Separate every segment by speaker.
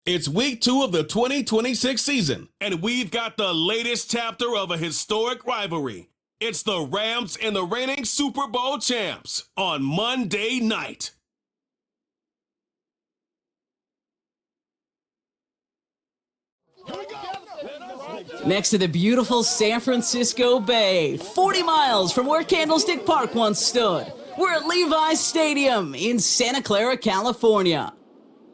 Speaker 1: It's week 2 of the 2026 season, and we've got the latest chapter of a historic rivalry. It's the Rams and the reigning Super Bowl champs on Monday night.
Speaker 2: Next to the beautiful San Francisco Bay, 40 miles from where Candlestick Park once stood, we're at Levi's Stadium in Santa Clara, California.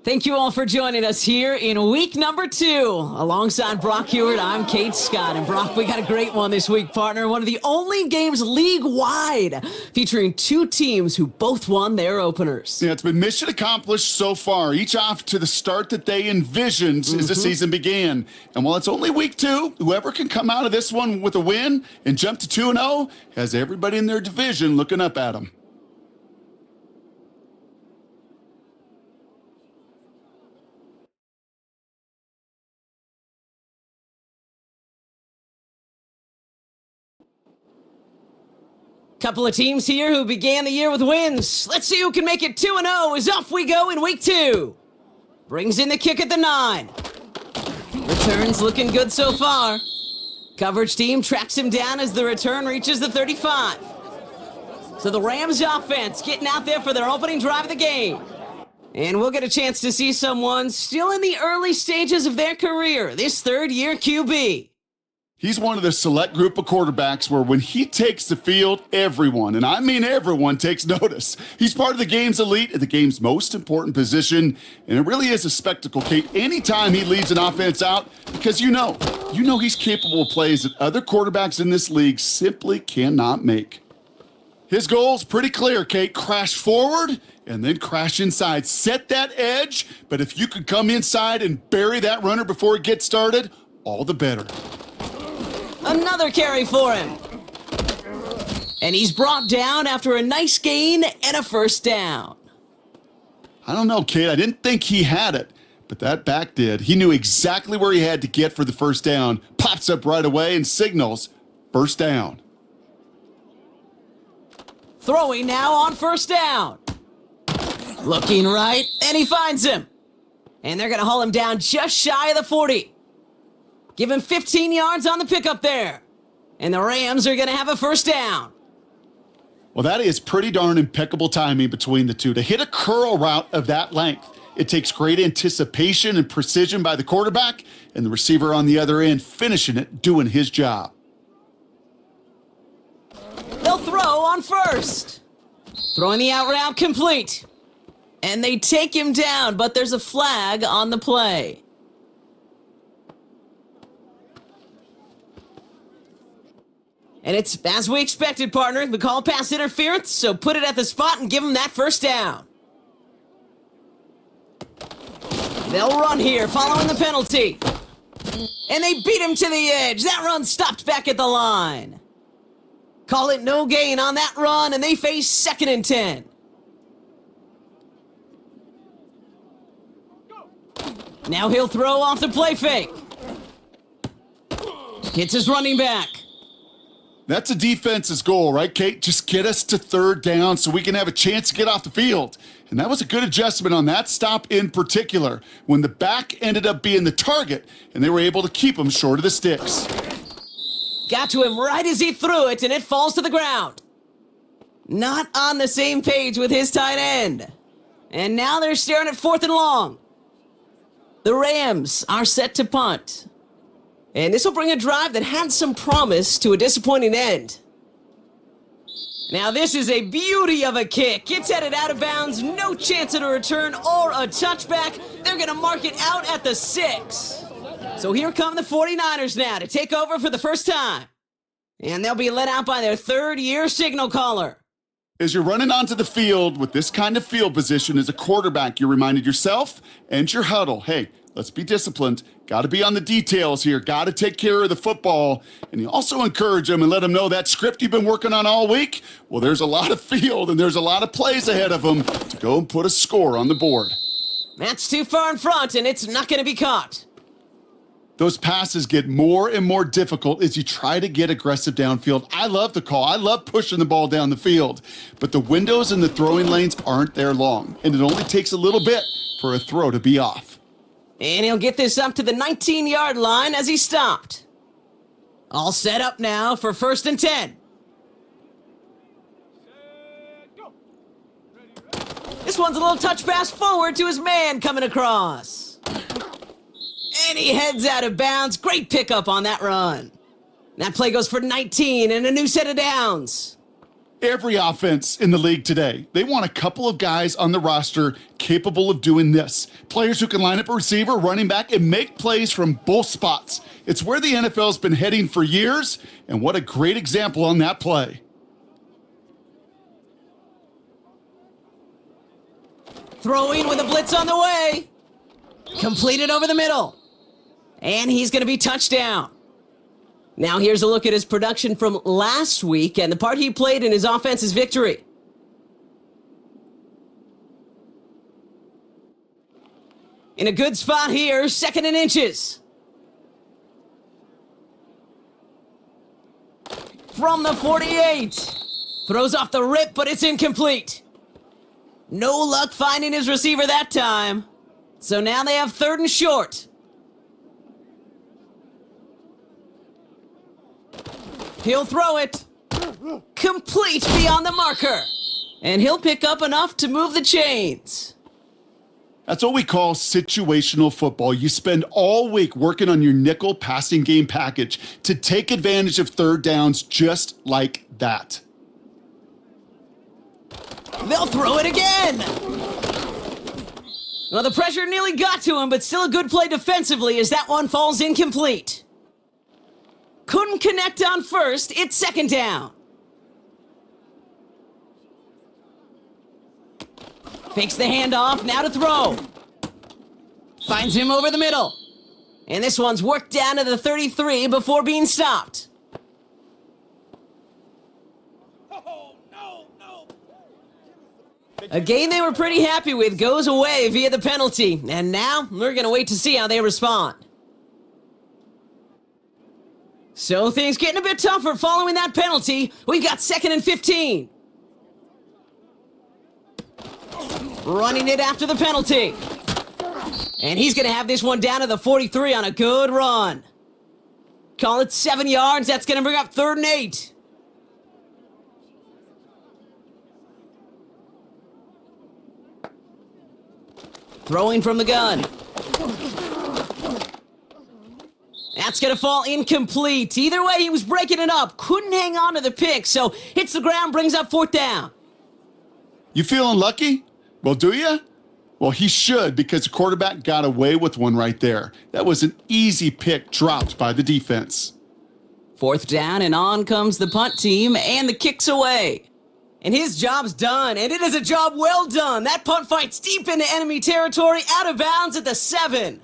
Speaker 2: Thank you all for joining us here in week number 2. Alongside Brock Hewitt, I'm Kate Scott. And Brock, we got a great one this week, partner. One of the only games league-wide featuring 2 teams who both won their openers.
Speaker 3: Yeah, it's been mission accomplished so far, each off to the start that they envisioned as the season began. And while it's only week 2, whoever can come out of this one with a win and jump to 2-0 has everybody in their division looking up at them.
Speaker 2: Couple of teams here who began the year with wins. Let's see who can make it 2-0 as off we go in week 2. Brings in the kick at the 9. Returns looking good so far. Coverage team tracks him down as the return reaches the 35. So the Rams offense getting out there for their opening drive of the game. And we'll get a chance to see someone still in the early stages of their career, this third-year QB.
Speaker 3: He's one of the select group of quarterbacks where when he takes the field, everyone, and I mean everyone, takes notice. He's part of the game's elite at the game's most important position, and it really is a spectacle, Kate, anytime he leads an offense out, because you know he's capable of plays that other quarterbacks in this league simply cannot make. His goal's pretty clear, Kate. Crash forward and then crash inside. Set that edge, but if you could come inside and bury that runner before it gets started, all the better.
Speaker 2: Another carry for him. And he's brought down after a nice gain and a first down.
Speaker 3: I don't know, Kate. I didn't think he had it, but that back did. He knew exactly where he had to get for the first down. Pops up right away and signals first down.
Speaker 2: Throwing now on first down. Looking right, and he finds him. And they're going to haul him down just shy of the 40. Give him 15 yards on the pickup there. And the Rams are going to have a first down.
Speaker 3: Well, that is pretty darn impeccable timing between the two. To hit a curl route of that length, it takes great anticipation and precision by the quarterback, and the receiver on the other end finishing it, doing his job.
Speaker 2: They'll throw on first. Throwing the out route complete. And they take him down, but there's a flag on the play. And it's as we expected, partner. We call pass interference, so put it at the spot and give him that first down. They'll run here following the penalty. And they beat him to the edge. That run stopped back at the line. Call it no gain on that run, and they face 2nd and 10. Now he'll throw off the play fake. Hits his running back.
Speaker 3: That's a defense's goal, right, Kate? Just get us to 3rd down so we can have a chance to get off the field. And that was a good adjustment on that stop in particular, when the back ended up being the target, and they were able to keep him short of the sticks.
Speaker 2: Got to him right as he threw it, and it falls to the ground. Not on the same page with his tight end. And now they're staring at 4th and long. The Rams are set to punt. And this will bring a drive that had some promise to a disappointing end. Now this is a beauty of a kick. It's headed out of bounds, no chance at a return or a touchback. They're going to mark it out at the 6. So here come the 49ers now to take over for the first time. And they'll be let out by their 3rd-year signal caller.
Speaker 3: As you're running onto the field with this kind of field position as a quarterback, you reminded yourself and your huddle, hey, let's be disciplined. Got to be on the details here. Got to take care of the football. And you also encourage them and let them know that script you've been working on all week, well, there's a lot of field and there's a lot of plays ahead of them to go and put a score on the board.
Speaker 2: That's too far in front, and it's not going to be caught.
Speaker 3: Those passes get more and more difficult as you try to get aggressive downfield. I love the call. I love pushing the ball down the field. But the windows in the throwing lanes aren't there long, and it only takes a little bit for a throw to be off.
Speaker 2: And he'll get this up to the 19-yard line as he stopped. All set up now for 1st and 10. This one's a little touch pass forward to his man coming across. And he heads out of bounds. Great pickup on that run. That play goes for 19 and a new set of downs.
Speaker 3: Every offense in the league today, they want a couple of guys on the roster capable of doing this. Players who can line up a receiver, running back, and make plays from both spots. It's where the NFL's been heading for years, and what a great example on that play.
Speaker 2: Throwing with a blitz on the way. Completed over the middle. And he's going to be touchdown. Now here's a look at his production from last week and the part he played in his offense's victory. In a good spot here, 2nd and inches. From the 48. Throws off the rip, but it's incomplete. No luck finding his receiver that time. So now they have 3rd and short. He'll throw it. Complete beyond the marker. And he'll pick up enough to move the chains.
Speaker 3: That's what we call situational football. You spend all week working on your nickel passing game package to take advantage of 3rd downs just like that.
Speaker 2: They'll throw it again. Well, the pressure nearly got to him, but still a good play defensively as that one falls incomplete. Couldn't connect on 1st, it's 2nd down. Fakes the handoff, now to throw. Finds him over the middle. And this one's worked down to the 33 before being stopped. A game they were pretty happy with goes away via the penalty. And now we're going to wait to see how they respond. So things getting a bit tougher following that penalty. We got 2nd and 15. Running it after the penalty. And he's going to have this one down to the 43 on a good run. Call it 7 yards. That's going to bring up 3rd and 8. Throwing from the gun. That's going to fall incomplete. Either way, he was breaking it up. Couldn't hang on to the pick, so hits the ground, brings up 4th down.
Speaker 3: You feeling lucky? Well, do you? Well, he should, because the quarterback got away with one right there. That was an easy pick dropped by the defense.
Speaker 2: 4th down, and on comes the punt team, and the kick's away. And his job's done, and it is a job well done. That punt fight's deep into enemy territory, out of bounds at the 7.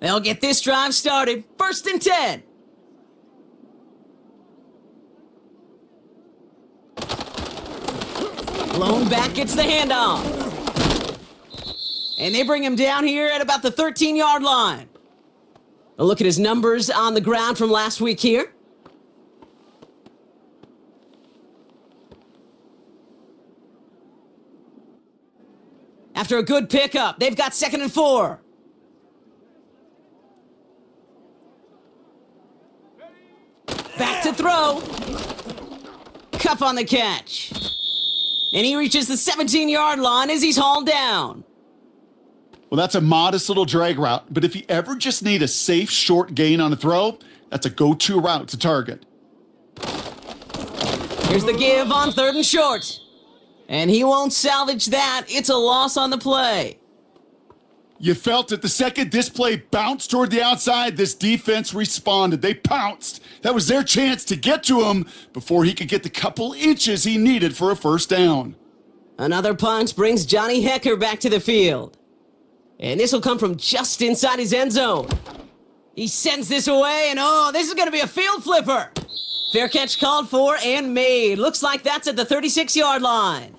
Speaker 2: They'll get this drive started. 1st and 10. Blown back gets the handoff. And they bring him down here at about the 13-yard line. A look at his numbers on the ground from last week here. After a good pickup, they've got 2nd and 4. Back to throw. Cup on the catch. And he reaches the 17-yard line as he's hauled down.
Speaker 3: Well, that's a modest little drag route, but if you ever just need a safe short gain on a throw, that's a go-to route to target.
Speaker 2: Here's the give on 3rd and short. And he won't salvage that. It's a loss on the play.
Speaker 3: You felt it the second this play bounced toward the outside, this defense responded. They pounced. That was their chance to get to him before he could get the couple inches he needed for a 1st down.
Speaker 2: Another punt brings Johnny Hecker back to the field. And this will come from just inside his end zone. He sends this away, and oh, this is going to be a field flipper. Fair catch called for and made. Looks like that's at the 36-yard line.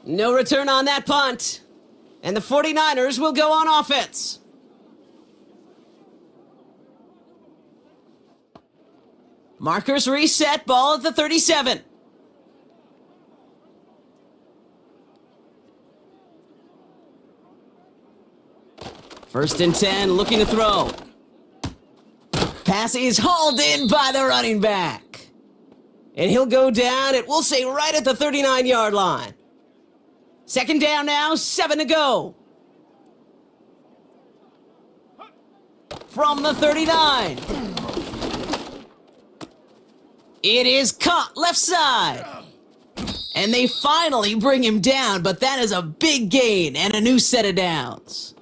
Speaker 2: No return on that punt. And the 49ers will go on offense. Markers reset, ball at the 37. First and 10, looking to throw. Pass is hauled in by the running back. And he'll go down, we'll say right at the 39-yard line. Second down now, 7 to go. From the 39. It is caught left side. And they finally bring him down, but that is a big gain and a new set of downs.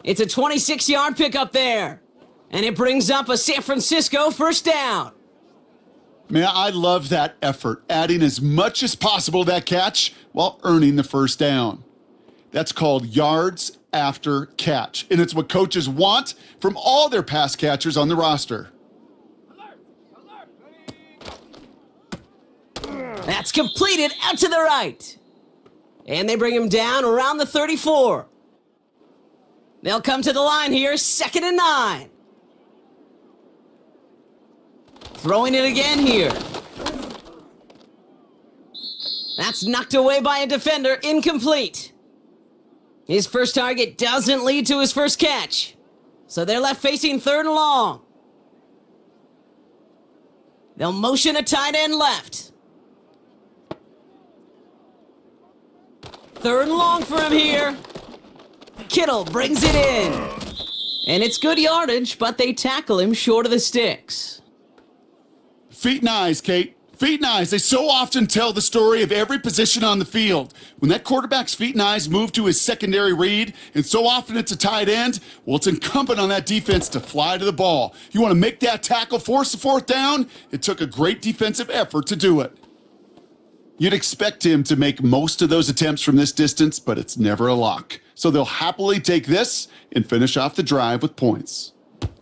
Speaker 2: It's a 26-yard pickup there. And it brings up a San Francisco first down.
Speaker 3: Man, I love that effort, adding as much as possible to that catch while earning the first down. That's called yards after catch, and it's what coaches want from all their pass catchers on the roster.
Speaker 2: That's completed out to the right. And they bring him down around the 34. They'll come to the line here, 2nd and 9. Throwing it again here. That's knocked away by a defender, incomplete. His first target doesn't lead to his first catch. So they're left facing 3rd and long. They'll motion a tight end left. 3rd and long for him here. Kittle brings it in. And it's good yardage, but they tackle him short of the sticks.
Speaker 3: Feet and eyes, Kate. Feet and eyes. They so often tell the story of every position on the field. When that quarterback's feet and eyes move to his secondary read, and so often it's a tight end, well, it's incumbent on that defense to fly to the ball. You want to make that tackle, force the 4th down? It took a great defensive effort to do it. You'd expect him to make most of those attempts from this distance, but it's never a lock. So they'll happily take this and finish off the drive with points.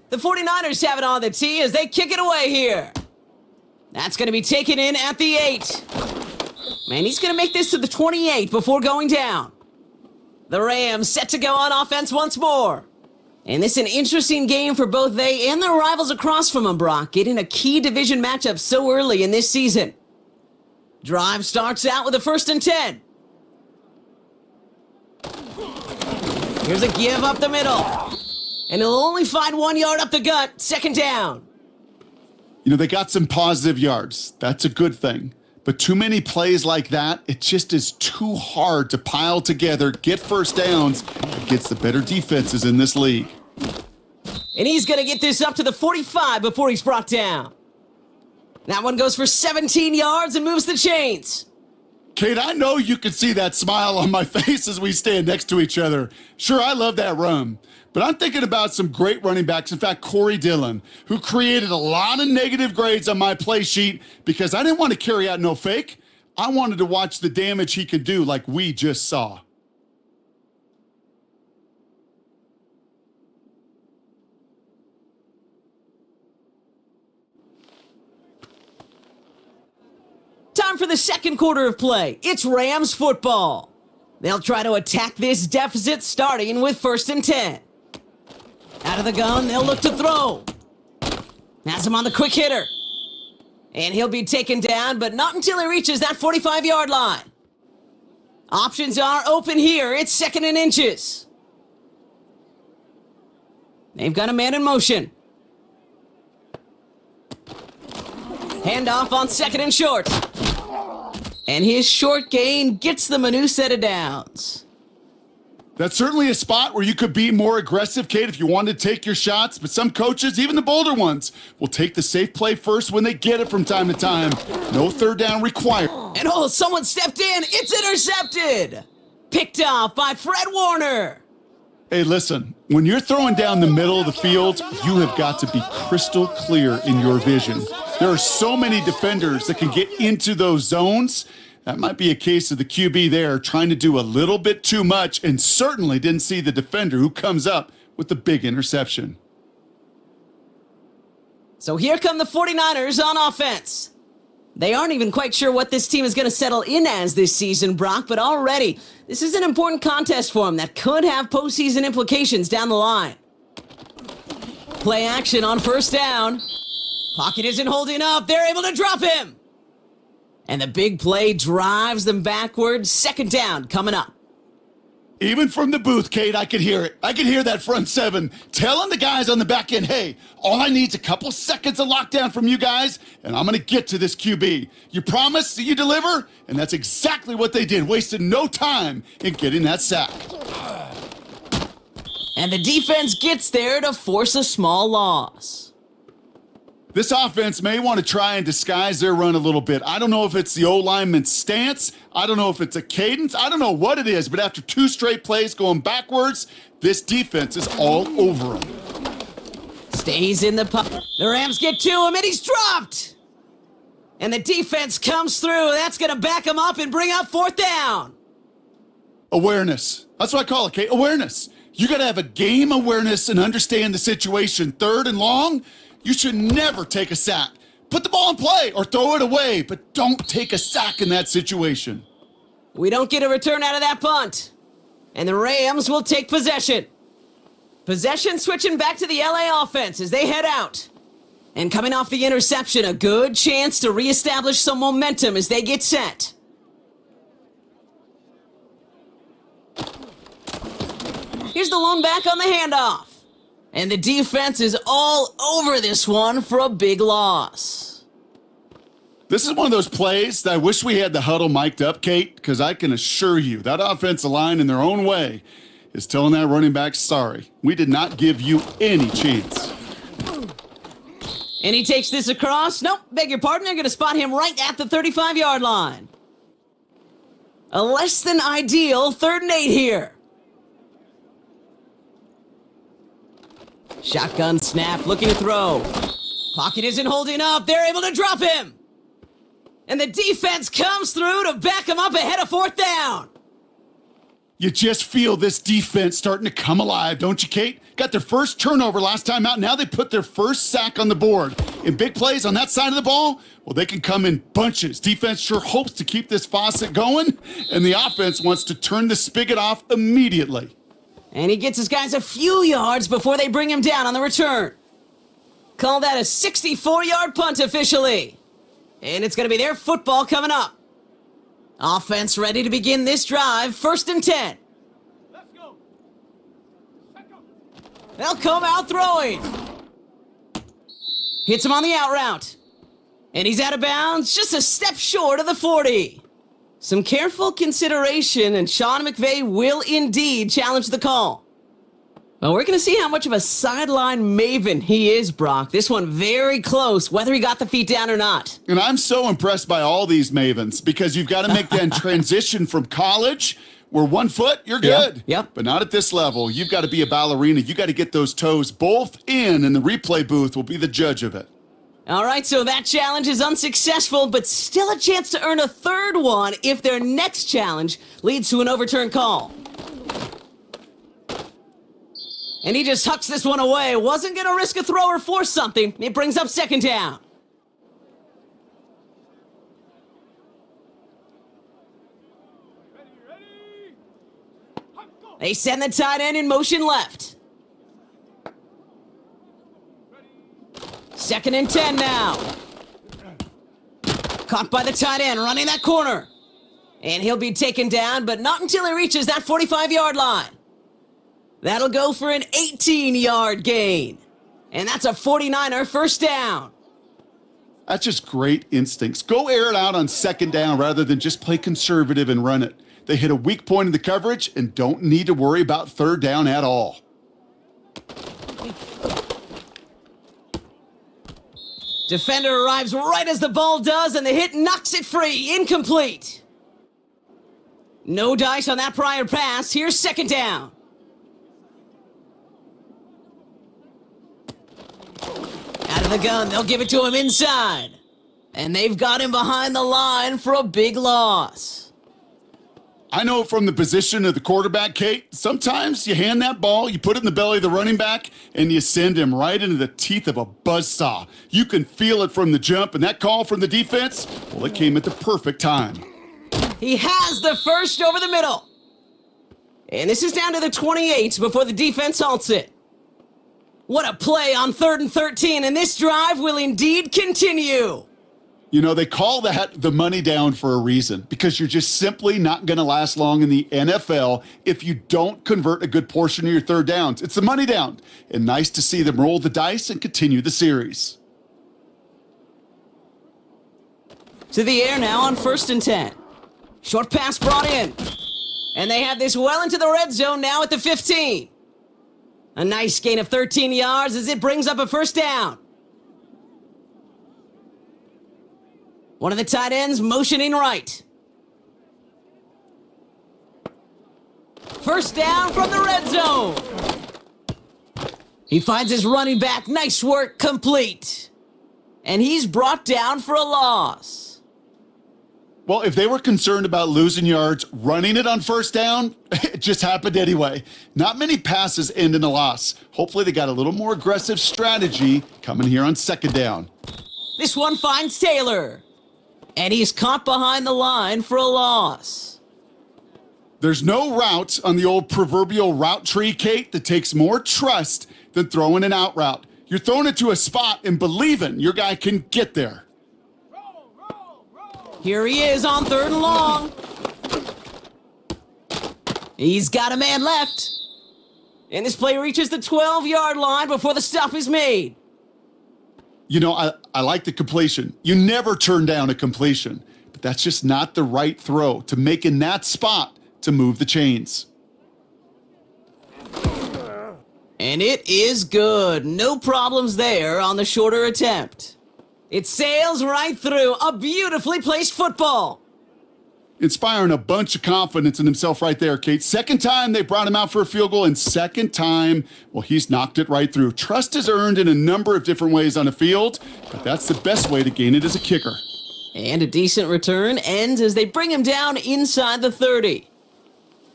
Speaker 2: The 49ers have it on the tee as they kick it away here. That's going to be taken in at the 8. Man, he's going to make this to the 28 before going down. The Rams set to go on offense once more. And this is an interesting game for both they and their rivals across from them, Brock, getting a key division matchup so early in this season. Drive starts out with a 1st and 10. Here's a give up the middle. And he'll only find 1 yard up the gut, 2nd down.
Speaker 3: You know, they got some positive yards. That's a good thing. But too many plays like that, it just is too hard to pile together, get first downs against the better defenses in this league.
Speaker 2: And he's going to get this up to the 45 before he's brought down. That one goes for 17 yards and moves the chains.
Speaker 3: Kate, I know you can see that smile on my face as we stand next to each other. Sure, I love that run. But I'm thinking about some great running backs. In fact, Corey Dillon, who created a lot of negative grades on my play sheet because I didn't want to carry out no fake. I wanted to watch the damage he could do like we just saw.
Speaker 2: Time for the second quarter of play. It's Rams football. They'll try to attack this deficit starting with 1st and 10. Out of the gun, they'll look to throw. Has him on the quick hitter. And he'll be taken down, but not until he reaches that 45-yard line. Options are open here. It's 2nd and inches. They've got a man in motion. Handoff on 2nd and short. And his short gain gets them a new set of downs.
Speaker 3: That's certainly a spot where you could be more aggressive, Kate, if you wanted to take your shots. But some coaches, even the bolder ones, will take the safe play first when they get it from time to time. No 3rd down required.
Speaker 2: And someone stepped in. It's intercepted. Picked off by Fred Warner.
Speaker 3: Hey, listen, when you're throwing down the middle of the field, you have got to be crystal clear in your vision. There are so many defenders that can get into those zones. That might be a case of the QB there trying to do a little bit too much and certainly didn't see the defender who comes up with the big interception.
Speaker 2: So here come the 49ers on offense. They aren't even quite sure what this team is going to settle in as this season, Brock, but already this is an important contest for them that could have postseason implications down the line. Play action on 1st down. Pocket isn't holding up. They're able to drop him. And the big play drives them backwards. 2nd down coming up.
Speaker 3: Even from the booth, Kate, I could hear it. I could hear that front seven telling the guys on the back end, hey, all I need is a couple seconds of lockdown from you guys, and I'm going to get to this QB. You promise that you deliver? And that's exactly what they did, wasted no time in getting that sack.
Speaker 2: And the defense gets there to force a small loss.
Speaker 3: This offense may want to try and disguise their run a little bit. I don't know if it's the O-lineman's stance. I don't know if it's a cadence. I don't know what it is, but after 2 straight plays going backwards, this defense is all over him.
Speaker 2: Stays in the pocket. The Rams get to him, and he's dropped. And the defense comes through. That's going to back him up and bring up 4th down.
Speaker 3: Awareness. That's what I call it, Kate. Awareness. You got to have a game awareness and understand the situation. 3rd and long, you should never take a sack. Put the ball in play or throw it away, but don't take a sack in that situation.
Speaker 2: We don't get a return out of that punt. And the Rams will take possession. Possession switching back to the LA offense as they head out. And coming off the interception, a good chance to reestablish some momentum as they get set. Here's the lone back on the handoff. And the defense is all over this one for a big loss.
Speaker 3: This is one of those plays that I wish we had the huddle mic'd up, Kate, because I can assure you that offensive line in their own way is telling that running back, sorry, we did not give you any chance.
Speaker 2: And he takes this across. Nope, beg your pardon. They're going to spot him right at the 35-yard line. A less than ideal 3rd and 8 here. Shotgun snap, looking to throw. Pocket isn't holding up. They're able to drop him. And the defense comes through to back him up ahead of 4th down.
Speaker 3: You just feel this defense starting to come alive, don't you, Kate? Got their first turnover last time out. Now they put their first sack on the board. In big plays on that side of the ball, well, they can come in bunches. Defense sure hopes to keep this faucet going, and the offense wants to turn the spigot off immediately.
Speaker 2: And he gets his guys a few yards before they bring him down on the return. Call that a 64-yard punt officially. And it's going to be their football coming up. Offense ready to begin this drive. 1st and 10. Let's go. They'll come out throwing. Hits him on the out route. And he's out of bounds, just a step short of the 40. Some careful consideration, and Sean McVay will indeed challenge the call. Well, we're going to see how much of a sideline maven he is, Brock. This one very close, whether he got the feet down or not.
Speaker 3: And I'm so impressed by all these mavens because you've got to make that transition from college where 1 foot, you're good.
Speaker 2: Yep.
Speaker 3: But not at this level. You've got to be a ballerina. You got to get those toes both in, and the replay booth will be the judge of it.
Speaker 2: All right, so that challenge is unsuccessful, but still a chance to earn a 3rd one if their next challenge leads to an overturned call. And he just hucks this one away. Wasn't going to risk a throw or force something. It brings up 2nd down. They send the tight end in motion left. 2nd and 10 now. Caught by the tight end, running that corner. And he'll be taken down, but not until he reaches that 45-yard line. That'll go for an 18-yard gain. And that's a 49er 1st down.
Speaker 3: That's just great instincts. Go air it out on 2nd down rather than just play conservative and run it. They hit a weak point in the coverage and don't need to worry about 3rd down at all.
Speaker 2: Defender arrives right as the ball does, and the hit knocks it free. Incomplete. No dice on that prior pass. Here's 2nd down. Out of the gun, they'll give it to him inside. And they've got him behind the line for a big loss.
Speaker 3: I know from the position of the quarterback, Kate, sometimes you hand that ball, you put it in the belly of the running back, and you send him right into the teeth of a buzzsaw. You can feel it from the jump, and that call from the defense, well, it came at the perfect time.
Speaker 2: He has the first over the middle. And this is down to the 28 before the defense halts it. What a play on 3rd and 13, and this drive will indeed continue.
Speaker 3: You know, they call that the money down for a reason, because you're just simply not going to last long in the NFL if you don't convert a good portion of your third downs. It's the money down, and nice to see them roll the dice and continue the series.
Speaker 2: To the air now on 1st and 10. Short pass brought in. And they have this well into the red zone now at the 15. A nice gain of 13 yards as it brings up a first down. One of the tight ends motioning right. First down from the red zone. He finds his running back. Nice work, complete. And he's brought down for a loss.
Speaker 3: Well, if they were concerned about losing yards, running it on first down, it just happened anyway. Not many passes end in a loss. Hopefully they got a little more aggressive strategy coming here on second down.
Speaker 2: This one finds Taylor. And he's caught behind the line for a loss.
Speaker 3: There's no route on the old proverbial route tree, Kate, that takes more trust than throwing an out route. You're throwing it to a spot and believing your guy can get there.
Speaker 2: Here he is on 3rd and long. He's got a man left. And this play reaches the 12-yard line before the stop is made.
Speaker 3: You know, I like the completion. You never turn down a completion, but that's just not the right throw to make in that spot to move the chains.
Speaker 2: And it is good. No problems there on the shorter attempt. It sails right through. A beautifully placed football.
Speaker 3: Inspiring a bunch of confidence in himself right there, Kate. Second time they brought him out for a field goal, and second time, well, he's knocked it right through. Trust is earned in a number of different ways on a field, but that's the best way to gain it as a kicker.
Speaker 2: And a decent return ends as they bring him down inside the 30.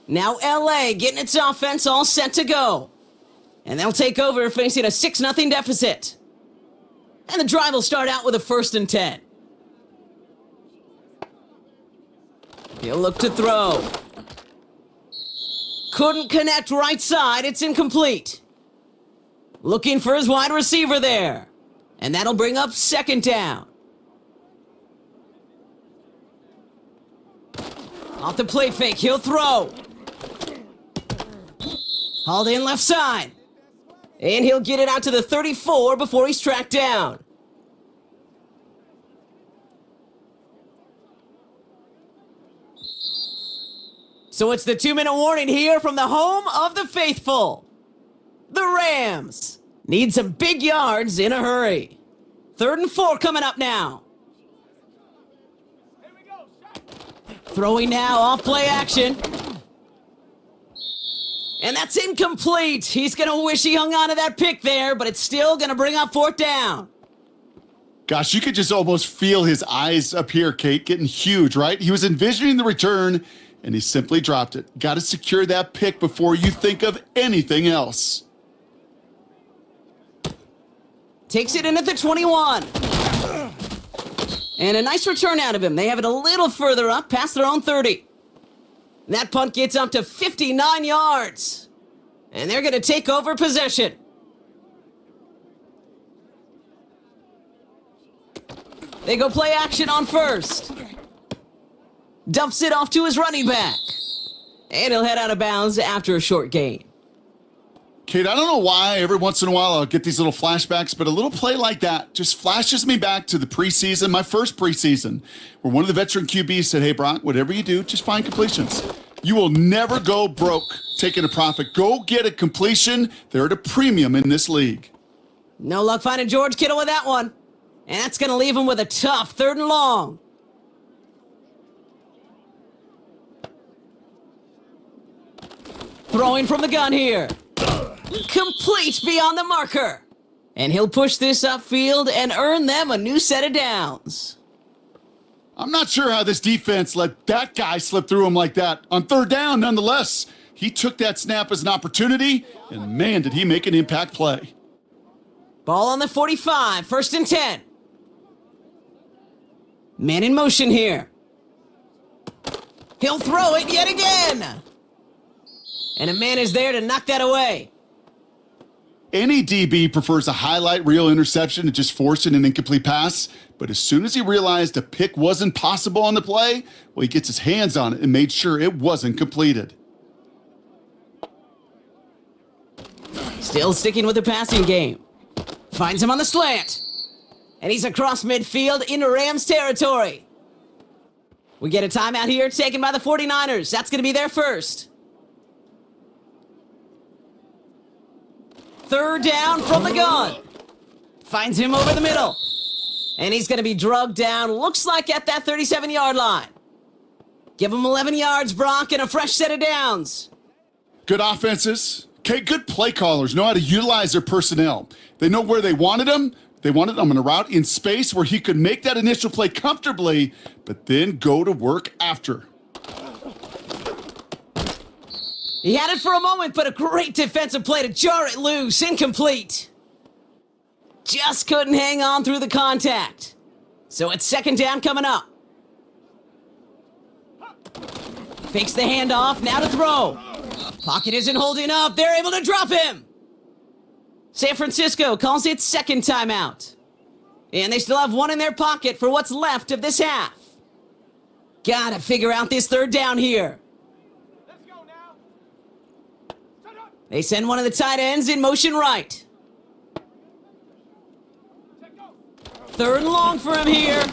Speaker 2: Now LA getting its offense all set to go. And they'll take over facing a 6-0 deficit. And the drive will start out with a 1st and 10. He'll look to throw. Couldn't connect right side. It's incomplete. Looking for his wide receiver there. And that'll bring up 2nd down. Off the play fake, he'll throw. Hauled in left side. And he'll get it out to the 34 before he's tracked down. So it's the 2-minute warning here from the home of the faithful. The Rams need some big yards in a hurry. 3rd and 4 coming up now. Throwing now off play action. And that's incomplete. He's going to wish he hung on to that pick there, but it's still going to bring up 4th down.
Speaker 3: Gosh, you could just almost feel his eyes up here, Kate, getting huge, right? He was envisioning the return, and he simply dropped it. Got to secure that pick before you think of anything else.
Speaker 2: Takes it in at the 21. And a nice return out of him. They have it a little further up, past their own 30. That punt gets up to 59 yards. And they're going to take over possession. They go play action on 1st. Dumps it off to his running back. And he'll head out of bounds after a short gain.
Speaker 3: Kate, I don't know why every once in a while I'll get these little flashbacks, but a little play like that just flashes me back to the preseason, my first preseason, where one of the veteran QBs said, hey, Brock, whatever you do, just find completions. You will never go broke taking a profit. Go get a completion. They're at a premium in this league.
Speaker 2: No luck finding George Kittle with that one. And that's going to leave him with a tough 3rd and long. Throwing from the gun here. Complete beyond the marker. And he'll push this upfield and earn them a new set of downs.
Speaker 3: I'm not sure how this defense let that guy slip through him like that. On 3rd down, nonetheless, he took that snap as an opportunity, and man, did he make an impact play.
Speaker 2: Ball on the 45, 1st and 10. Man in motion here. He'll throw it yet again. And a man is there to knock that away.
Speaker 3: Any DB prefers a highlight reel interception to just forcing an incomplete pass, but as soon as he realized a pick wasn't possible on the play, well, he gets his hands on it and made sure it wasn't completed.
Speaker 2: Still sticking with the passing game. Finds him on the slant. And he's across midfield into Rams territory. We get a timeout here taken by the 49ers. That's going to be their first. Third down from the gun. Finds him over the middle. And he's going to be drugged down, looks like at that 37-yard line. Give him 11 yards, Brock, and a fresh set of downs.
Speaker 3: Good offenses. Okay, good play callers know how to utilize their personnel. They know where they wanted them. They wanted him in a route in space where he could make that initial play comfortably, but then go to work after.
Speaker 2: He had it for a moment, but a great defensive play to jar it loose. Incomplete. Just couldn't hang on through the contact. So it's second down coming up. Fakes the handoff, now to throw. Pocket isn't holding up. They're able to drop him. San Francisco calls it second timeout. And they still have one in their pocket for what's left of this half. Gotta figure out this third down here. They send one of the tight ends in motion right. Third and long for him here.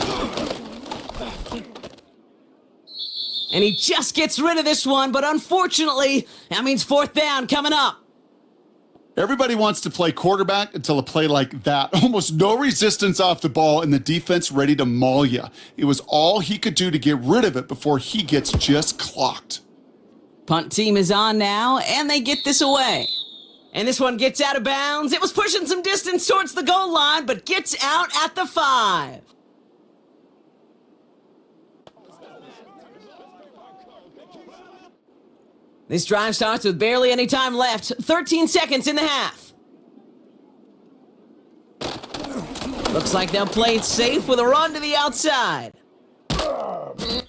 Speaker 2: And he just gets rid of this one, but unfortunately, that means fourth down coming up.
Speaker 3: Everybody wants to play quarterback until a play like that. Almost no resistance off the ball and the defense ready to maul you. It was all he could do to get rid of it before he gets just clocked.
Speaker 2: Punt team is on now, and they get this away. And this one gets out of bounds. It was pushing some distance towards the goal line, but gets out at the 5. This drive starts with barely any time left. 13 seconds in the half. Looks like they'll play it safe with a run to the outside.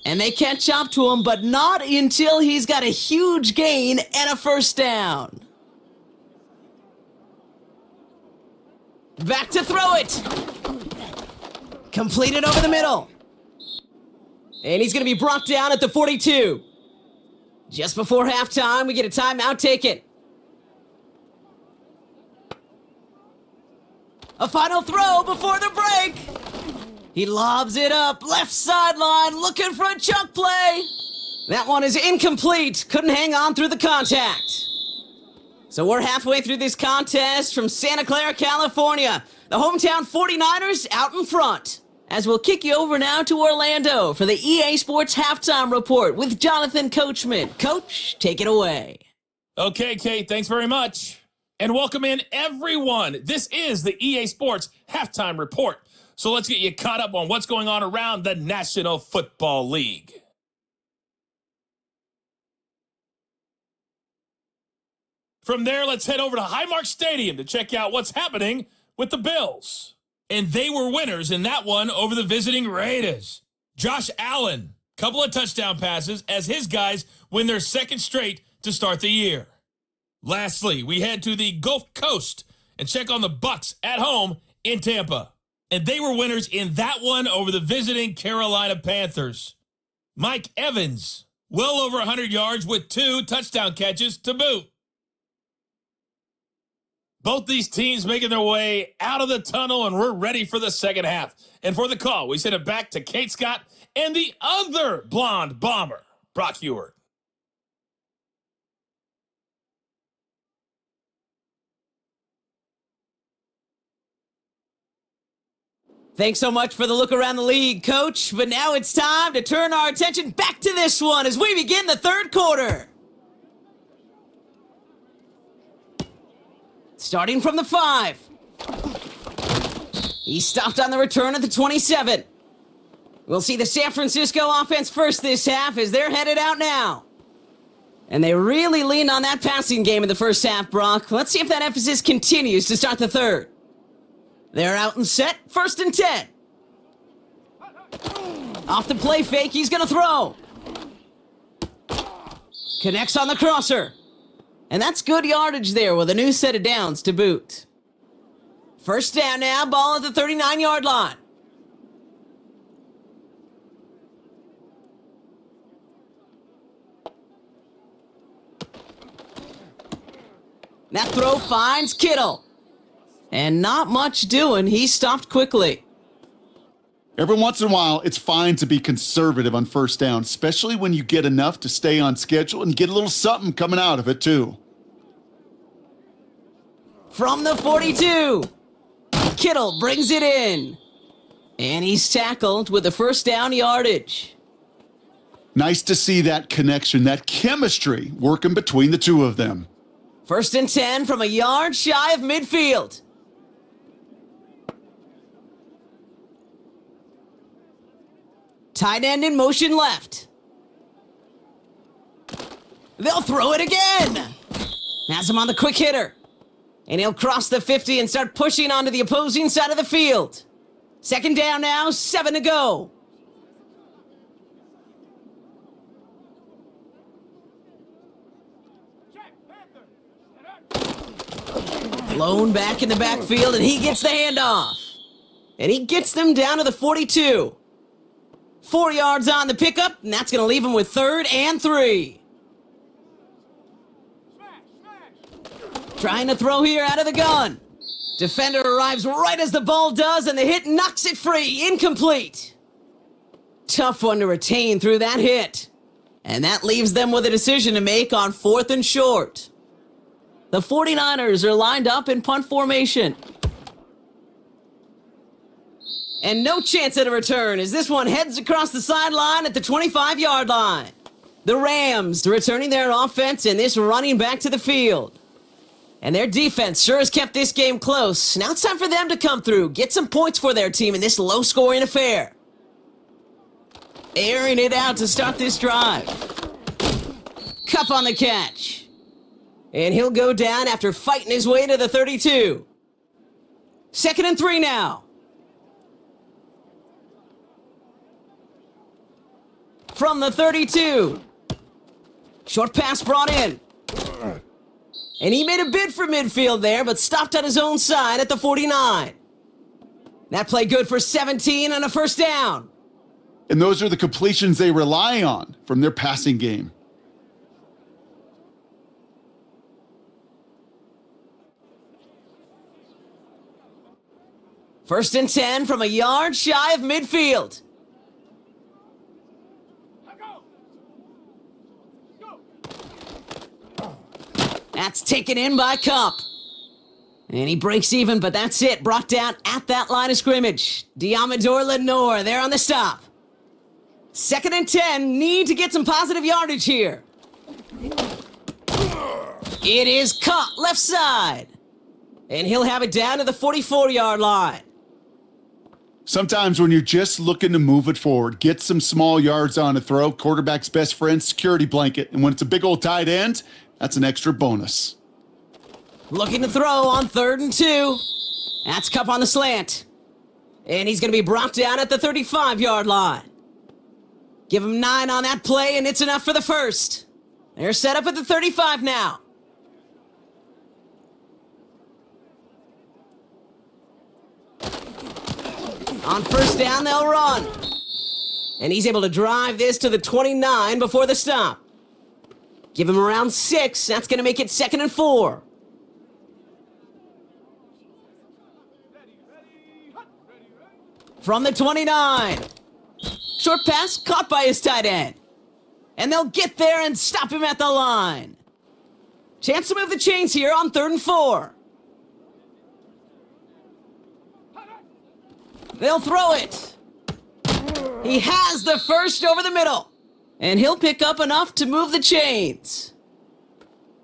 Speaker 2: And they catch up to him, but not until he's got a huge gain and a first down. Back to throw it. Completed over the middle. And he's going to be brought down at the 42. Just before halftime, we get a timeout taken. A final throw before the break. He lobs it up, left sideline, looking for a chunk play. That one is incomplete. Couldn't hang on through the contact. So we're halfway through this contest from Santa Clara, California. The hometown 49ers out in front. As we'll kick you over now to Orlando for the EA Sports Halftime Report with Jonathan Coachman. Coach, take it away.
Speaker 4: Okay, Kate, thanks very much. And welcome in, everyone. This is the EA Sports Halftime Report. So let's get you caught up on what's going on around the National Football League. From there, let's head over to Highmark Stadium to check out what's happening with the Bills. And they were winners in that one over the visiting Raiders. Josh Allen, couple of touchdown passes as his guys win their second straight to start the year. Lastly, we head to the Gulf Coast and check on the Bucs at home in Tampa. And they were winners in that one over the visiting Carolina Panthers. Mike Evans, well over 100 yards with 2 touchdown catches to boot. Both these teams making their way out of the tunnel, and we're ready for the second half. And for the call, we send it back to Kate Scott and the other blonde bomber, Brock Heward.
Speaker 2: Thanks so much for the look around the league, Coach. But now it's time to turn our attention back to this one as we begin the third quarter. Starting from the 5. He's stopped on the return at the 27. We'll see the San Francisco offense first this half as they're headed out now. And they really leaned on that passing game in the first half, Brock. Let's see if that emphasis continues to start the third. They're out and set, first and 10. Off the play fake, he's going to throw. Connects on the crosser. And that's good yardage there with a new set of downs to boot. First down now, ball at the 39-yard line. That throw finds Kittle. And not much doing. He stopped quickly.
Speaker 3: Every once in a while, it's fine to be conservative on first down, especially when you get enough to stay on schedule and get a little something coming out of it, too.
Speaker 2: From the 42, Kittle brings it in. And he's tackled with the first down yardage.
Speaker 3: Nice to see that connection, that chemistry working between the two of them.
Speaker 2: First and 10 from a yard shy of midfield. Tight end in motion left. They'll throw it again. Has him on the quick hitter. And he'll cross the 50 and start pushing onto the opposing side of the field. Second down now, 7 to go. Blown back in the backfield, and he gets the handoff. And he gets them down to the 42. 4 yards on the pickup, and that's going to leave him with 3rd and 3. Trying to throw here out of the gun. Defender arrives right as the ball does, and the hit knocks it free. Incomplete. Tough one to retain through that hit. And that leaves them with a decision to make on 4th and short. The 49ers are lined up in punt formation. And no chance at a return as this one heads across the sideline at the 25-yard line. The Rams returning their offense and this running back to the field. And their defense sure has kept this game close. Now it's time for them to come through, get some points for their team in this low-scoring affair. Airing it out to start this drive. Cup on the catch. And he'll go down after fighting his way to the 32. 2nd and 3 now. From the 32. Short pass brought in. And he made a bid for midfield there, but stopped on his own side at the 49. That play good for 17 and a first down.
Speaker 3: And those are the completions they rely on from their passing game.
Speaker 2: First and 10 from a yard shy of midfield. That's taken in by Cup. And he breaks even, but that's it. Brought down at that line of scrimmage. Diamador Lenore there on the stop. 2nd and 10. Need to get some positive yardage here. It is Cup, left side. And he'll have it down to the 44-yard line.
Speaker 3: Sometimes when you're just looking to move it forward, get some small yards on a throw, quarterback's best friend, security blanket. And when it's a big old tight end, that's an extra bonus.
Speaker 2: Looking to throw on 3rd and 2. That's Cup on the slant. And he's going to be brought down at the 35-yard line. Give him 9 on that play, and it's enough for the first. They're set up at the 35 now. On first down, they'll run. And he's able to drive this to the 29 before the stop. Give him around 6. That's going to make it 2nd and 4. From the 29. Short pass caught by his tight end. And they'll get there and stop him at the line. Chance to move the chains here on 3rd and 4. They'll throw it. He has the first over the middle. And he'll pick up enough to move the chains.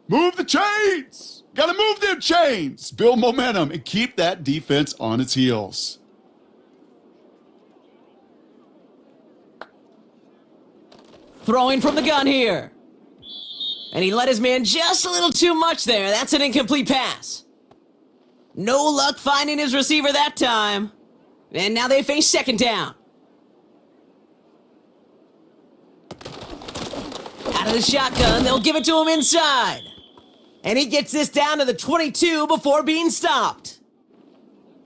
Speaker 3: Move the chains! Gotta move them chains! Build momentum and keep that defense on its heels.
Speaker 2: Throwing from the gun here. And he let his man just a little too much there. That's an incomplete pass. No luck finding his receiver that time. And now they face 2nd down. Out of the shotgun, they'll give it to him inside. And he gets this down to the 22 before being stopped.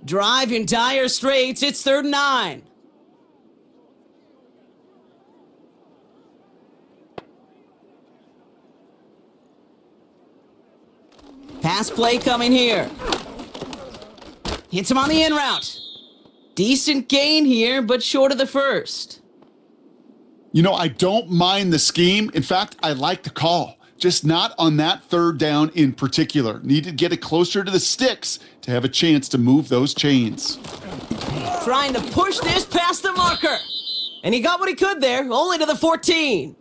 Speaker 2: Drive in dire straits. It's 3rd and 9. Pass play coming here. Hits him on the in route. Decent gain here, but short of the first.
Speaker 3: You know, I don't mind the scheme. In fact, I like the call. Just not on that 3rd down in particular. Need to get it closer to the sticks to have a chance to move those chains.
Speaker 2: Trying to push this past the marker. And he got what he could there, only to the 14.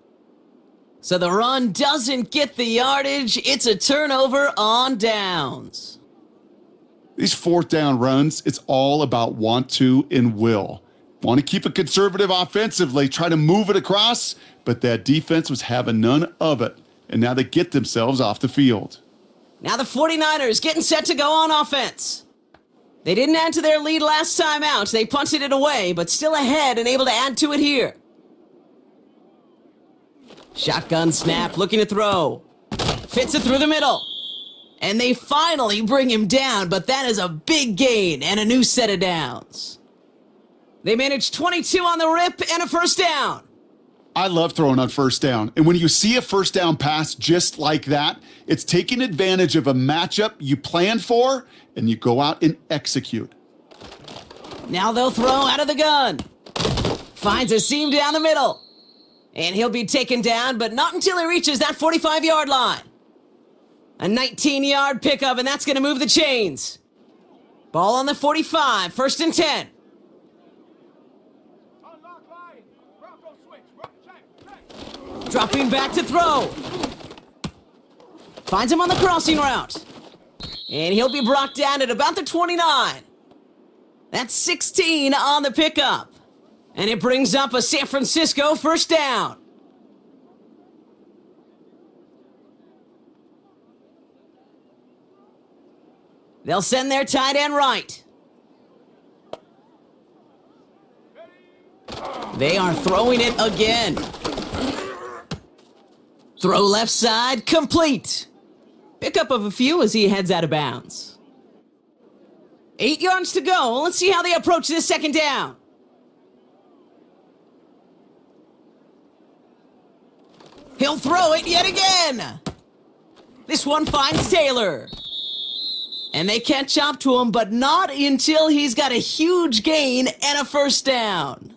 Speaker 2: So the run doesn't get the yardage. It's a turnover on downs.
Speaker 3: These 4th down runs, it's all about want to and will. Want to keep it conservative offensively, try to move it across, but that defense was having none of it. And now they get themselves off the field.
Speaker 2: Now the 49ers getting set to go on offense. They didn't add to their lead last time out. They punted it away, but still ahead and able to add to it here. Shotgun snap, looking to throw. Fits it through the middle. And they finally bring him down, but that is a big gain and a new set of downs. They managed 22 on the rip and a 1st down.
Speaker 3: I love throwing on 1st down. And when you see a 1st down pass just like that, it's taking advantage of a matchup you planned for, and you go out and execute.
Speaker 2: Now they'll throw out of the gun. Finds a seam down the middle. And he'll be taken down, but not until he reaches that 45-yard line. A 19-yard pickup, and that's going to move the chains. Ball on the 45, 1st and 10. Dropping back to throw. Finds him on the crossing route. And he'll be brought down at about the 29. That's 16 on the pickup. And it brings up a San Francisco 1st down. They'll send their tight end right. They are throwing it again. Throw left side, complete. Pickup of a few as he heads out of bounds. 8 yards to go. Let's see how they approach this 2nd down. He'll throw it yet again. This one finds Taylor. And they catch up to him, but not until he's got a huge gain and a 1st down.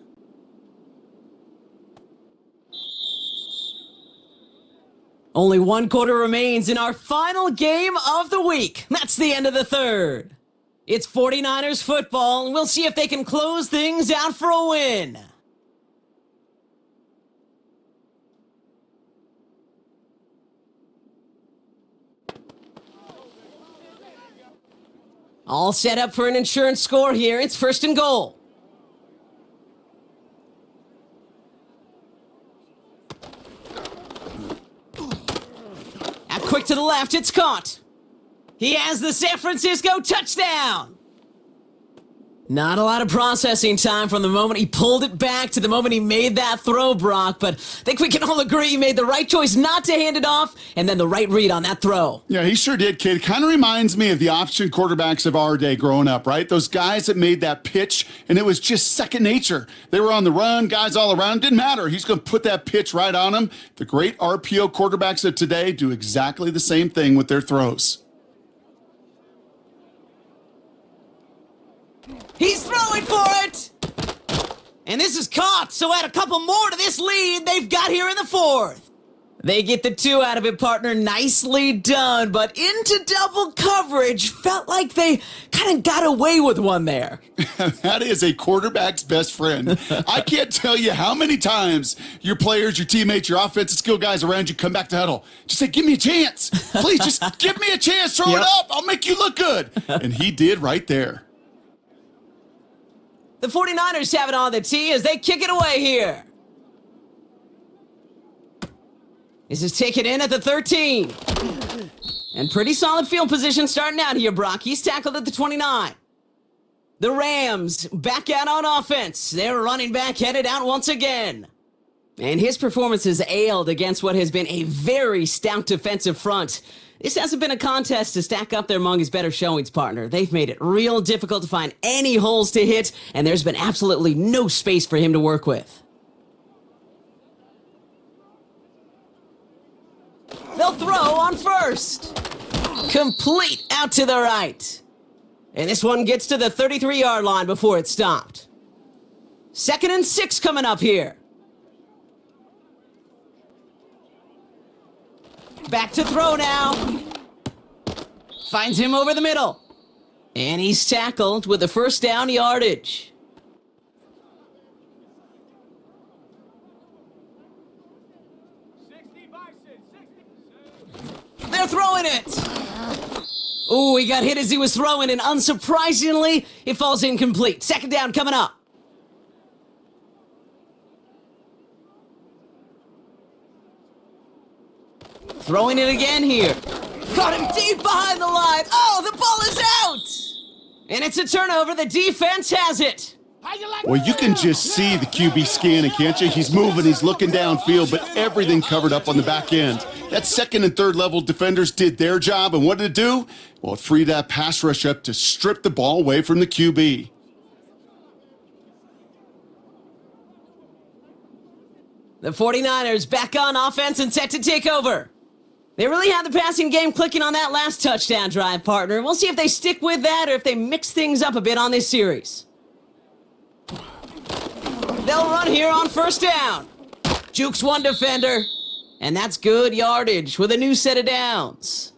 Speaker 2: Only 1 quarter remains in our final game of the week. That's the end of the 3rd. It's 49ers football, and we'll see if they can close things out for a win. All set up for an insurance score here. It's 1st and goal. Quick to the left, it's caught. He has the San Francisco touchdown. Not a lot of processing time from the moment he pulled it back to the moment he made that throw, Brock, but I think we can all agree he made the right choice not to hand it off and then the right read on that throw.
Speaker 3: Yeah, he sure did, kid. Kind of reminds me of the option quarterbacks of our day growing up, right? Those guys that made that pitch, and it was just second nature. They were on the run, guys all around. Didn't matter. He's going to put that pitch right on him. The great RPO quarterbacks of today do exactly the same thing with their throws.
Speaker 2: He's throwing for it! And this is caught, so add a couple more to this lead they've got here in the 4th. They get the 2 out of it, partner. Nicely done, but into double coverage. Felt like they kind of got away with one there.
Speaker 3: That is a quarterback's best friend. I can't tell you how many times your players, your teammates, your offensive skill guys around you come back to huddle. Just say, give me a chance. Please, just give me a chance. Throw it up. I'll make you look good. And he did right there.
Speaker 2: The 49ers have it on the tee as they kick it away here. This is taken in at the 13. And pretty solid field position starting out here, Brock. He's tackled at the 29. The Rams back out on offense. Their running back headed out once again. And his performance has ailed against what has been a very stout defensive front. This hasn't been a contest to stack up there among his better showings, partner. They've made it real difficult to find any holes to hit, and there's been absolutely no space for him to work with. They'll throw on first. Complete out to the right. And this one gets to the 33-yard line before it's stopped. 2nd and 6 coming up here. Back to throw now. Finds him over the middle. And he's tackled with the first down yardage. They're throwing it. Ooh, he got hit as he was throwing, and unsurprisingly, it falls incomplete. 2nd down coming up. Throwing it again here. Caught him deep behind the line. Oh, the ball is out! And it's a turnover. The defense has it.
Speaker 3: Well, you can just see the QB scanning, can't you? He's moving, he's looking downfield, but everything covered up on the back end. That 2nd and 3rd level defenders did their job, and what did it do? Well, it freed that pass rush up to strip the ball away from the QB.
Speaker 2: The 49ers back on offense and set to take over. They really had the passing game clicking on that last touchdown drive, partner. We'll see if they stick with that or if they mix things up a bit on this series. They'll run here on 1st down. Jukes one defender. And that's good yardage with a new set of downs.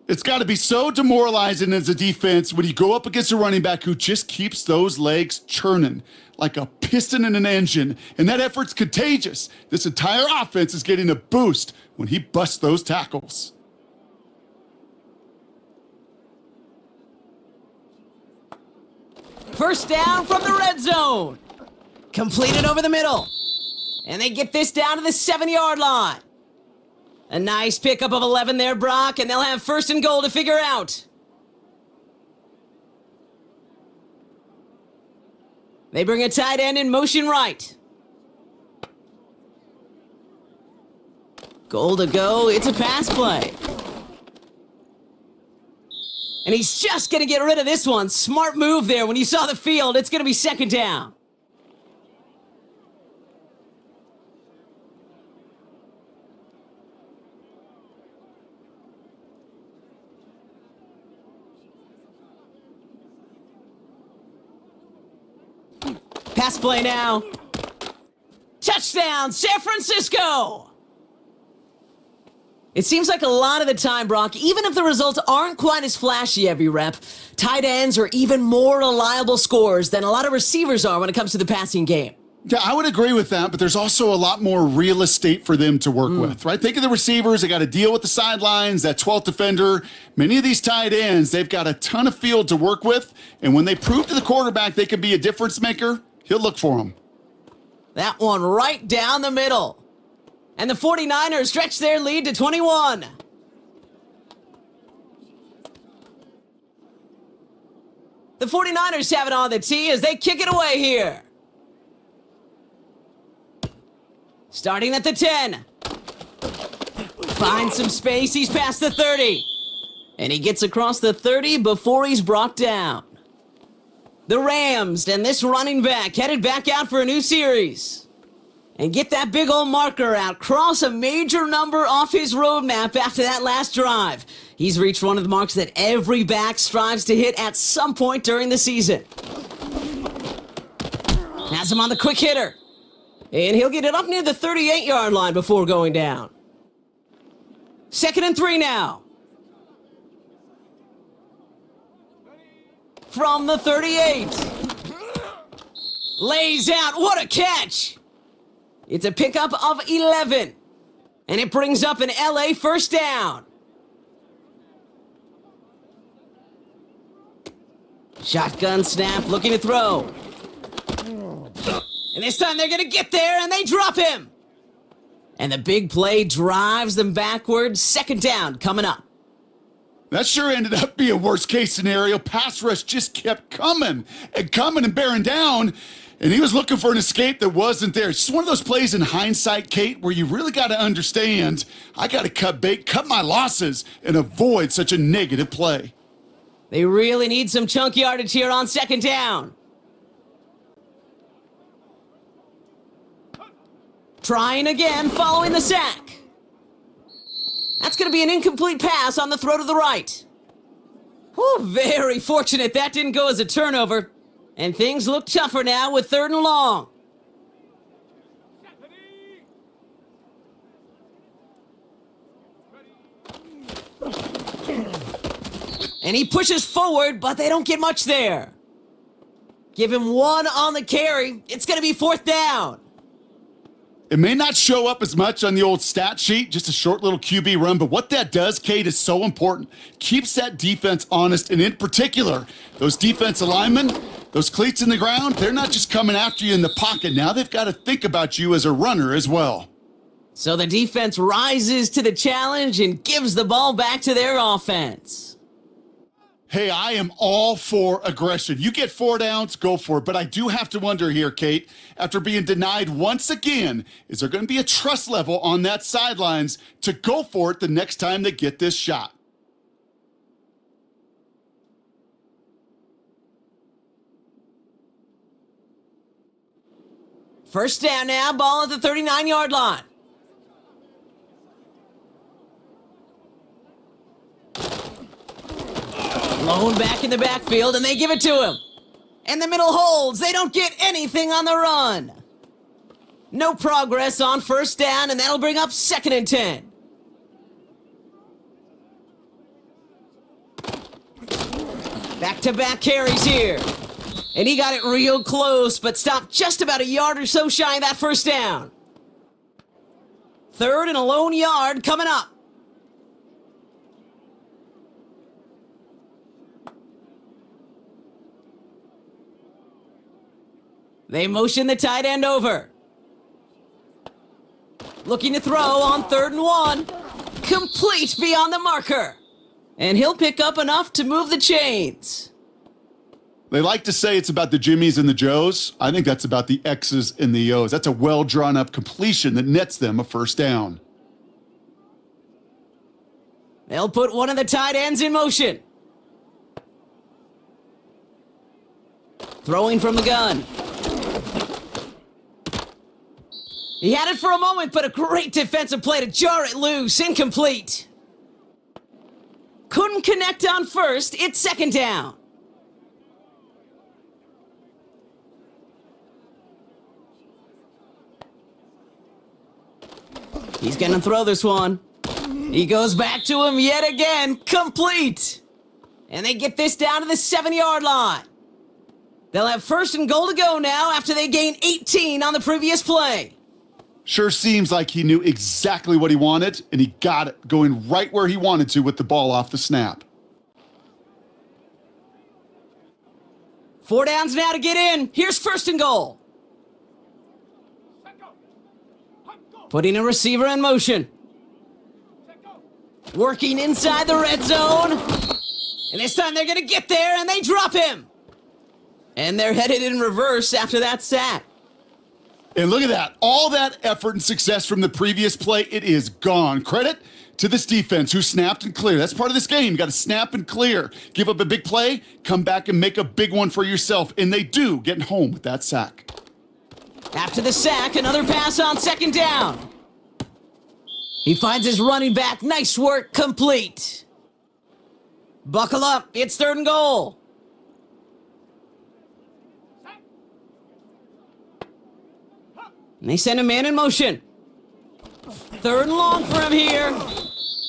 Speaker 3: It's got to be so demoralizing as a defense when you go up against a running back who just keeps those legs churning like a piston in an engine. And that effort's contagious. This entire offense is getting a boost when he busts those tackles.
Speaker 2: First down from the red zone. Completed over the middle. And they get this down to the 7-yard line. A nice pickup of 11 there, Brock, and they'll have 1st and goal to figure out. They bring a tight end in motion right. Goal to go. It's a pass play. And he's just going to get rid of this one. Smart move there. When you saw the field, it's going to be 2nd down. Pass play now. Touchdown, San Francisco! It seems like a lot of the time, Brock, even if the results aren't quite as flashy every rep, tight ends are even more reliable scorers than a lot of receivers are when it comes to the passing game.
Speaker 3: Yeah, I would agree with that, but there's also a lot more real estate for them to work with, right? Think of the receivers. They got to deal with the sidelines, that 12th defender. Many of these tight ends, they've got a ton of field to work with, and when they prove to the quarterback they can be a difference maker, he'll look for them.
Speaker 2: That one right down the middle. And the 49ers stretch their lead to 21. The 49ers have it on the tee as they kick it away here. Starting at the 10. Finds some space. He's past the 30. And he gets across the 30 before he's brought down. The Rams and this running back headed back out for a new series. And get that big old marker out. Cross a major number off his roadmap after that last drive. He's reached one of the marks that every back strives to hit at some point during the season. Has him on the quick hitter. And he'll get it up near the 38-yard line before going down. 2nd and 3 now. From the 38. Lays out. What a catch. It's a pickup of 11. And it brings up an LA 1st down. Shotgun snap, looking to throw. And this time they're going to get there, and they drop him. And the big play drives them backwards. 2nd down coming up.
Speaker 3: That sure ended up being a worst case scenario. Pass rush just kept coming and bearing down. And he was looking for an escape that wasn't there. It's just one of those plays in hindsight, Kate, where you really got to understand, I got to cut bait, cut my losses, and avoid such a negative play.
Speaker 2: They really need some chunk yardage here on second down. Trying again, following the sack. That's going to be an incomplete pass on the throw to the right. Whew, very fortunate that didn't go as a turnover. And things look tougher now with 3rd and long. And he pushes forward, but they don't get much there. Give him 1 on the carry. It's going to be 4th down.
Speaker 3: It may not show up as much on the old stat sheet, just a short little QB run, but what that does, Kate, is so important. Keeps that defense honest, and in particular, those defensive linemen, those cleats in the ground, they're not just coming after you in the pocket. Now they've got to think about you as a runner as well.
Speaker 2: So the defense rises to the challenge and gives the ball back to their offense.
Speaker 3: Hey, I am all for aggression. You get 4 downs, go for it. But I do have to wonder here, Kate, after being denied once again, is there going to be a trust level on that sidelines to go for it the next time they get this shot?
Speaker 2: First down now, ball at the 39-yard line. Lone back in the backfield, and they give it to him. And the middle holds. They don't get anything on the run. No progress on first down, and that'll bring up 2nd and 10. Back-to-back carries here. And he got it real close, but stopped just about a yard or so shy of that first down. 3rd and a lone yard coming up. They motion the tight end over. Looking to throw on 3rd and 1. Complete beyond the marker. And he'll pick up enough to move the chains.
Speaker 3: They like to say it's about the Jimmies and the Joes. I think that's about the X's and the O's. That's a well-drawn-up completion that nets them a first down.
Speaker 2: They'll put one of the tight ends in motion. Throwing from the gun. He had it for a moment, but a great defensive play to jar it loose. Incomplete. Couldn't connect on first. It's 2nd down. He's going to throw this one. He goes back to him yet again. Complete. And they get this down to the 7-yard line. They'll have 1st and goal to go now after they gain 18 on the previous play.
Speaker 3: Sure seems like he knew exactly what he wanted, and he got it, going right where he wanted to with the ball off the snap.
Speaker 2: 4 downs now to get in. Here's 1st and goal. Putting a receiver in motion. Working inside the red zone. And this time they're going to get there, and they drop him. And they're headed in reverse after that sack.
Speaker 3: And look at that. All that effort and success from the previous play, it is gone. Credit to this defense who snapped and cleared. That's part of this game. You got to snap and clear. Give up a big play, come back and make a big one for yourself. And they do, getting home with that sack.
Speaker 2: After the sack, another pass on 2nd down. He finds his running back. Nice work, complete. Buckle up. It's 3rd and goal. And they send a man in motion. 3rd and long for him here.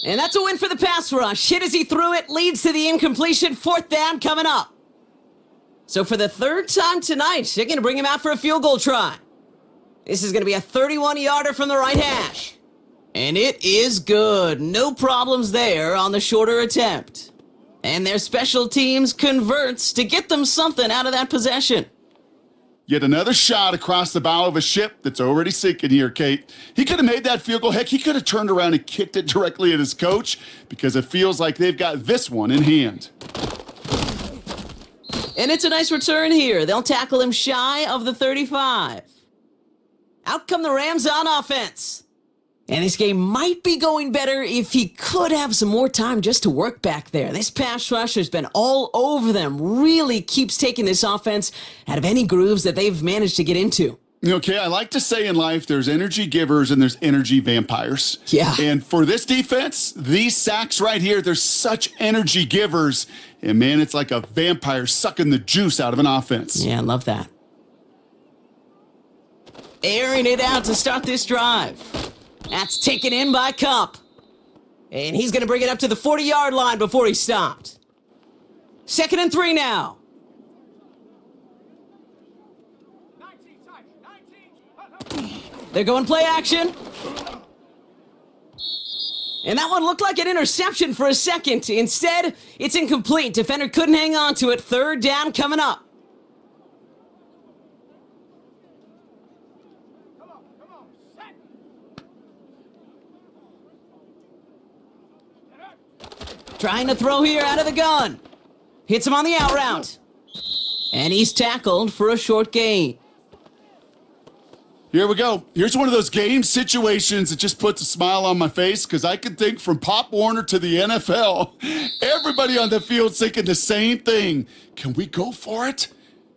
Speaker 2: And that's a win for the pass rush. Hit as he threw it, leads to the incompletion. 4th down coming up. So for the 3rd time tonight, they're going to bring him out for a field goal try. This is going to be a 31-yarder from the right hash. And it is good. No problems there on the shorter attempt. And their special teams converts to get them something out of that possession.
Speaker 3: Yet another shot across the bow of a ship that's already sinking here, Kate. He could have made that field goal. Heck, he could have turned around and kicked it directly at his coach because it feels like they've got this one in hand.
Speaker 2: And it's a nice return here. They'll tackle him shy of the 35. Out come the Rams on offense. And this game might be going better if he could have some more time just to work back there. This pass rush has been all over them. Really keeps taking this offense out of any grooves that they've managed to get into.
Speaker 3: Okay, I like to say in life, there's energy givers and there's energy vampires.
Speaker 2: Yeah.
Speaker 3: And for this defense, these sacks right here, they're such energy givers. And man, it's like a vampire sucking the juice out of an offense.
Speaker 2: Yeah, I love that. Airing it out to start this drive. That's taken in by Cup. And he's going to bring it up to the 40-yard line before he stopped. 2nd and 3 now. They're going play action. And that one looked like an interception for a second. Instead, it's incomplete. Defender couldn't hang on to it. 3rd down coming up. Trying to throw here out of the gun. Hits him on the out route. And he's tackled for a short gain.
Speaker 3: Here we go. Here's one of those game situations that just puts a smile on my face because I can think from Pop Warner to the NFL. Everybody on the field thinking the same thing. Can we go for it?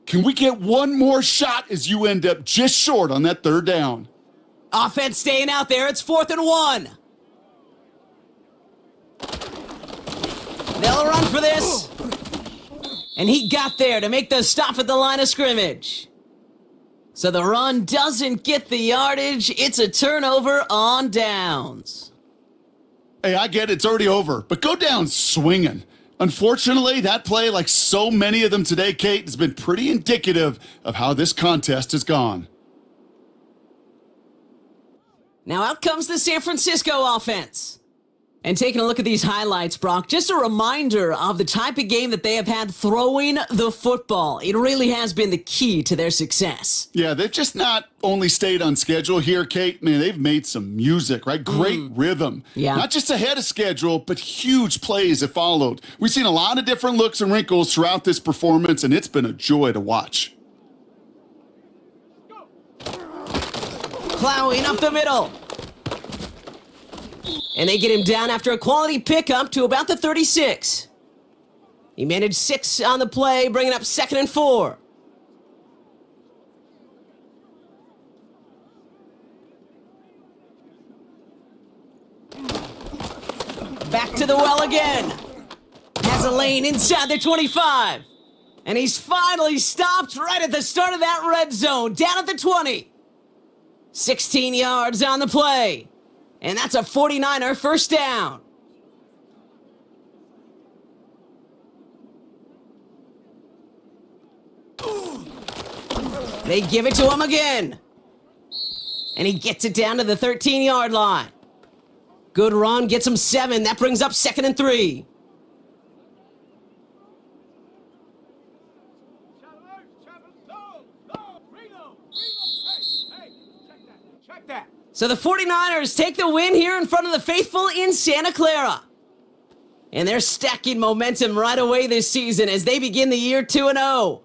Speaker 3: Can we get one more shot as you end up just short on that 3rd down?
Speaker 2: Offense staying out there. It's 4th and 1. They'll run for this. And he got there to make the stop at the line of scrimmage. So the run doesn't get the yardage. It's a turnover on downs.
Speaker 3: Hey, I get it. It's already over. But go down swinging. Unfortunately, that play, like so many of them today, Kate, has been pretty indicative of how this contest has gone.
Speaker 2: Now out comes the San Francisco offense. And taking a look at these highlights, Brock, just a reminder of the type of game that they have had throwing the football. It really has been the key to their success.
Speaker 3: Yeah, they've just not only stayed on schedule here, Kate. Man, they've made some music, right? Great rhythm.
Speaker 2: Yeah.
Speaker 3: Not just ahead of schedule, but huge plays have followed. We've seen a lot of different looks and wrinkles throughout this performance, and it's been a joy to watch.
Speaker 2: Plowing up the middle. And they get him down after a quality pickup to about the 36. He managed 6 on the play, bringing up 2nd and 4. Back to the well again. Has a lane inside the 25. And he's finally stopped right at the start of that red zone, down at the 20. 16 yards on the play. And that's a 49er first down. They give it to him again. And he gets it down to the 13-yard line. Good run, gets him 7. That brings up 2nd and 3. So the 49ers take the win here in front of the faithful in Santa Clara. And they're stacking momentum right away this season as they begin the year 2-0.